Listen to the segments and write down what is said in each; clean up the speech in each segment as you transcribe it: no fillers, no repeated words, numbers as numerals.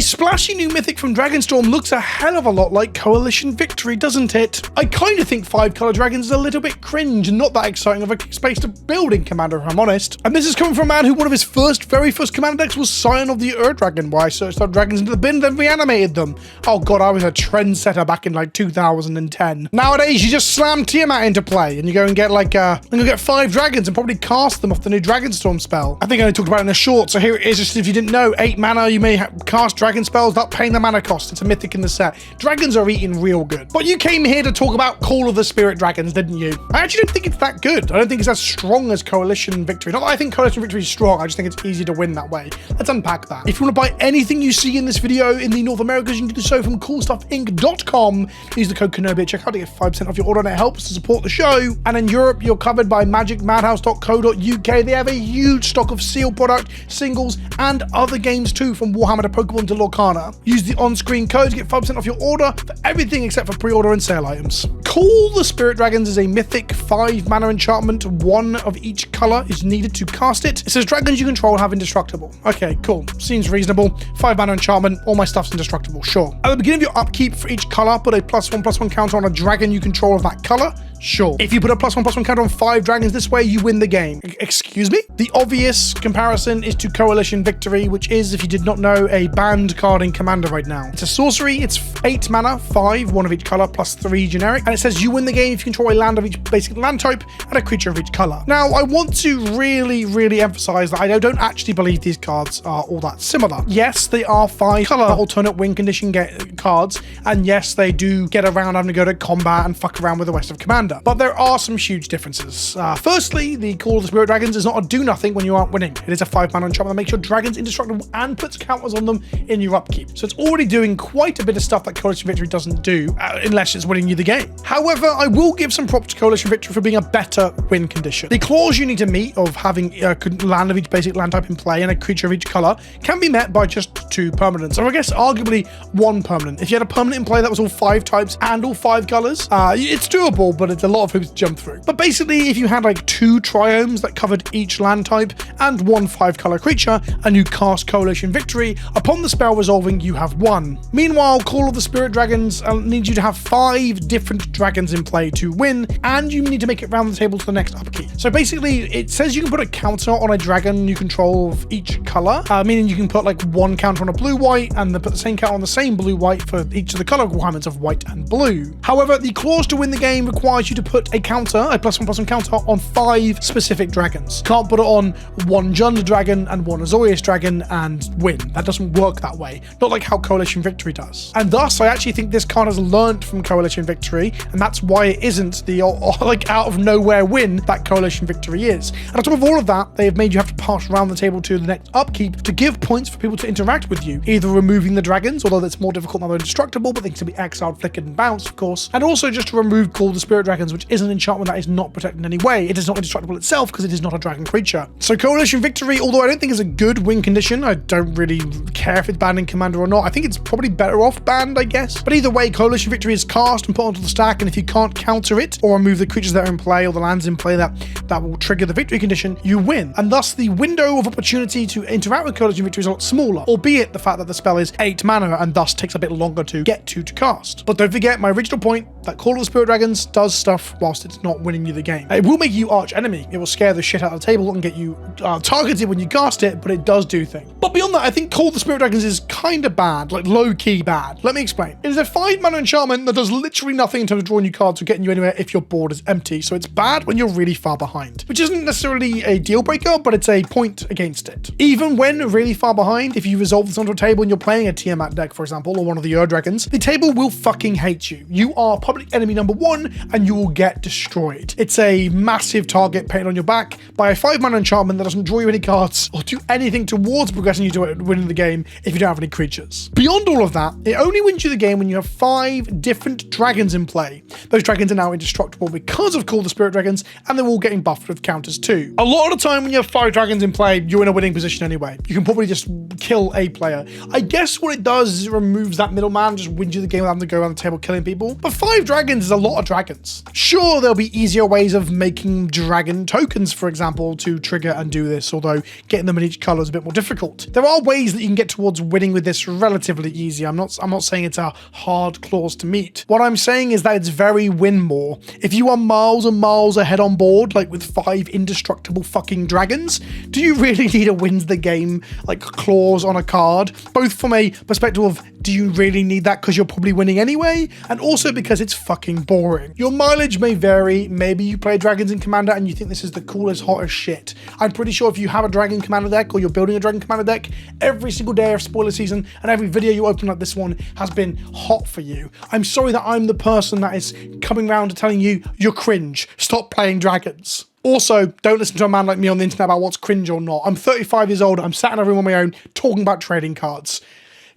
splashy new mythic from Dragonstorm looks a hell of a lot like Coalition Victory, doesn't it? I kind of think 5-color dragons is a little bit cringe and not that exciting of a space to build in Commander, if I'm honest. And this is coming from a man who one of his very first Commander decks was Scion of the Ur-Dragon, where I searched our dragons into the bin and then reanimated them. Oh god, I was a trendsetter back in like 2010. Nowadays, you just slam Tiamat into play and you go and get like, you get 5 dragons and probably cast them off the new Dragonstorm spell. I think I only talked about it in a short, so here it is, just if you didn't know, 8 mana, you may cast dragon spells without paying the mana cost. It's a mythic in the set. Dragons are eating real good. But you came here to talk about Call of the Spirit Dragons, didn't you? I actually don't think it's that good. I don't think it's as strong as Coalition Victory. Not that I think Coalition Victory is strong, I just think it's easy to win that way. Let's unpack that. If you want to buy anything you see in this video in the North Americas, you can do so from coolstuffinc.com. Use the code Kenobi at checkout to get 5% off your order and it helps to support the show. And in Europe, you're covered by magicmadhouse.co.uk. They have a huge stock of sealed product, singles, and other games too, from Warhammer to Pokemon to Lorcana. Use the on-screen code to get 5% off your order for everything except for pre-order and sale items. Call the Spirit Dragons is a mythic 5-mana enchantment. 1 of each color is needed to cast it. It says dragons you control have indestructible. Okay, cool. Seems reasonable. 5-mana enchantment. All my stuff's indestructible. Sure. At the beginning of your upkeep for each color, put a +1/+1 counter on a dragon you control of that color. Sure. If you put a +1/+1 counter on 5 dragons this way, you win the game. Excuse me? The obvious comparison is to Coalition Victory, which is, if you did not know, a banned card in Commander right now. It's a sorcery, it's 8 mana, 5, 1 of each color, +3 generic, and it says you win the game if you control a land of each basic land type and a creature of each color. Now, I want to really emphasize that I don't actually believe these cards are all that similar. Yes, they are 5-color alternate win condition cards, and yes, they do get around having to go to combat and fuck around with the rest of Commander. But there are some huge differences. Firstly, the Call of the Spirit Dragons is not a do-nothing when you aren't winning. It is a 5-mana enchantment that makes your dragons indestructible and puts counters on them in your upkeep. So it's already doing quite a bit of stuff that Coalition Victory doesn't do, unless it's winning you the game. However, I will give some props to Coalition Victory for being a better win condition. The clause you need to meet of having a land of each basic land type in play and a creature of each color can be met by just 2 permanents, or I guess arguably 1 permanent. If you had a permanent in play that was all 5 types and all 5 colors, it's doable, but it's a lot of hoops to jump through. But basically, if you had like 2 triomes that covered each land type and 1 5-color creature, and you cast Coalition Victory, upon the spell resolving, you have won. Meanwhile, Call of the Spirit Dragons needs you to have 5 different dragons in play to win, and you need to make it round the table to the next upkeep. So basically, it says you can put a counter on a dragon you control of each color, meaning you can put like 1 counter on a blue-white, and then put the same counter on the same blue-white for each of the color requirements of white and blue. However, the clause to win the game requires you to put a counter, a +1/+1 counter on 5 specific dragons. Can't put it on 1 Jund dragon and 1 Azorius dragon and win. That doesn't work that way. Not like how Coalition Victory does. And thus, I actually think this card has learnt from Coalition Victory, and that's why it isn't the like out of nowhere win that Coalition Victory is. And on top of all of that, they have made you have to pass around the table to the next upkeep to give points for people to interact with you, either removing the dragons, although that's more difficult now they're indestructible, but they can still be exiled, flickered, and bounced, of course, and also just to remove Call of the Spirit Dragons, which is an enchantment that is not protected in any way. It is not indestructible itself because it is not a dragon creature. So Coalition Victory, although I don't think it's a good win condition, I don't really care if it's banned in Commander or not. I think it's probably better off banned, I guess. But either way, Coalition Victory is cast and put onto the stack, and if you can't counter it or remove the creatures that are in play or the lands in play that will trigger the victory condition, you win. And thus the window of opportunity to interact with Coalition Victory is a lot smaller, albeit the fact that the spell is 8 mana and thus takes a bit longer to get to cast. But don't forget my original point that Call of the Spirit Dragons does stuff whilst it's not winning you the game. It will make you arch enemy. It will scare the shit out of the table and get you targeted when you cast it, but it does do things. But beyond that, I think Call of the Spirit Dragons is kind of bad, like low-key bad. Let me explain. It is a 5-mana enchantment that does literally nothing in terms of drawing you cards or getting you anywhere if your board is empty, so it's bad when you're really far behind, which isn't necessarily a deal breaker, but it's a point against it. Even when really far behind, if you resolve this onto a table and you're playing a Tiamat deck, for example, or one of the Ur Dragons, the table will fucking hate you. You are public enemy number 1 and you will get destroyed. It's a massive target painted on your back by a 5-mana enchantment that doesn't draw you any cards or do anything towards progressing you to winning the game if you don't have any creatures. Beyond all of that, it only wins you the game when you have 5 different dragons in play. Those dragons are now indestructible because of Call of the Spirit Dragons, and they're all getting buffed with counters too. A lot of the time when you have 5 dragons in play, you're in a winning position anyway. You can probably just kill a player. I guess what it does is it removes that middleman, just wins you the game without having to go around the table killing people. But 5 dragons is a lot of dragons. dragons. Sure, there'll be easier ways of making dragon tokens, for example, to trigger and do this, although getting them in each color is a bit more difficult. There are ways that you can get towards winning with this relatively easy. I'm not saying it's a hard clause to meet. What I'm saying is that it's very win more. If you are miles and miles ahead on board, like with 5 indestructible fucking dragons, do you really need a wins the game like clause on a card? Both from a perspective of, do you really need that because you're probably winning anyway? And also because it's fucking boring. Your mileage may vary. Maybe you play dragons in Commander and you think this is the coolest, hottest shit. I'm pretty sure if you have a dragon Commander deck or you're building a dragon Commander deck, every single day of spoiler season and every video you open like this one has been hot for you. I'm sorry that I'm the person that is coming around to telling you you're cringe. Stop playing dragons. Also, don't listen to a man like me on the internet about what's cringe or not. I'm 35 years old. I'm sat in a room on my own talking about trading cards.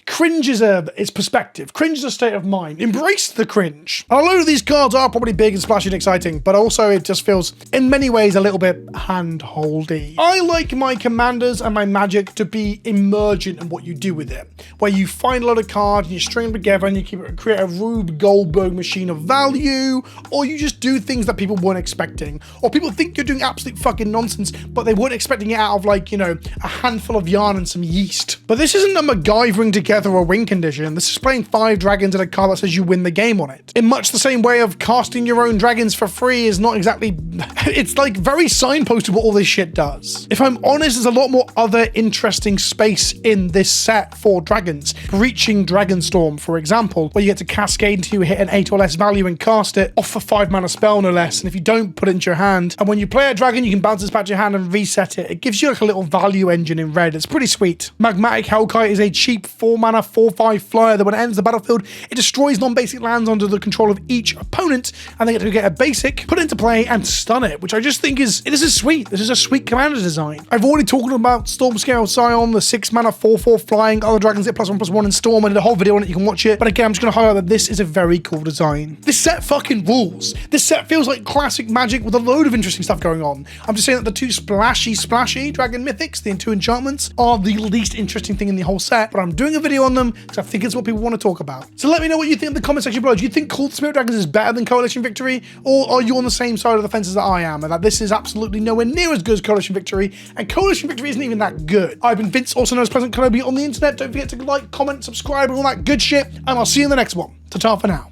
Cringe is it's perspective. Cringe is a state of mind. Embrace the cringe. And a load of these cards are probably big and splashy and exciting, but also it just feels, in many ways, a little bit hand-holdy. I like my commanders and my magic to be emergent in what you do with it, where you find a lot of cards and you string them together and you create a Rube Goldberg machine of value, or you just do things that people weren't expecting, or people think you're doing absolute fucking nonsense, but they weren't expecting it out of, like, you know, a handful of yarn and some yeast. But this isn't a MacGyvering together or win condition. This is playing 5 dragons and a card that says you win the game on it. In much the same way of casting your own dragons for free is not exactly, it's like very signposted what all this shit does. If I'm honest, there's a lot more other interesting space in this set for dragons. Breaching Dragonstorm, for example, where you get to cascade until you hit an 8 or less value and cast it off a 5 mana spell no less, and if you don't, put it into your hand. And when you play a dragon, you can bounce this back to your hand and reset it. It gives you like a little value engine in red. It's pretty sweet. Magmatic Hellkite is a cheap 4-mana 4/5 flyer that when it enters the battlefield, it destroys non-basic lands under the control of each opponent, and they get to get a basic, put it into play, and stun it, which I just think this is sweet. This is a sweet commander design. I've already talked about Stormscale Scion, the 6-mana 4/4 flying, other dragons get +1/+1 in Storm, and did a whole video on it, you can watch it. But again, I'm just going to highlight that this is a very cool design. This set fucking rules. This set feels like classic Magic with a load of interesting stuff going on. I'm just saying that the 2 splashy dragon mythics, the 2 enchantments, are the least interesting thing in the whole set, but I'm doing a video on them because I think it's what people want to talk about. So let me know what you think in the comment section below. Do you think Cult Spirit Dragons is better than Coalition Victory, or are you on the same side of the fences that I am, and that this is absolutely nowhere near as good as Coalition Victory, and Coalition Victory isn't even that good? I've been Vince, also known as PleasantKenobi on the internet. Don't forget to like, comment, subscribe, and all that good shit, and I'll see you in the next one. Ta-ta for now.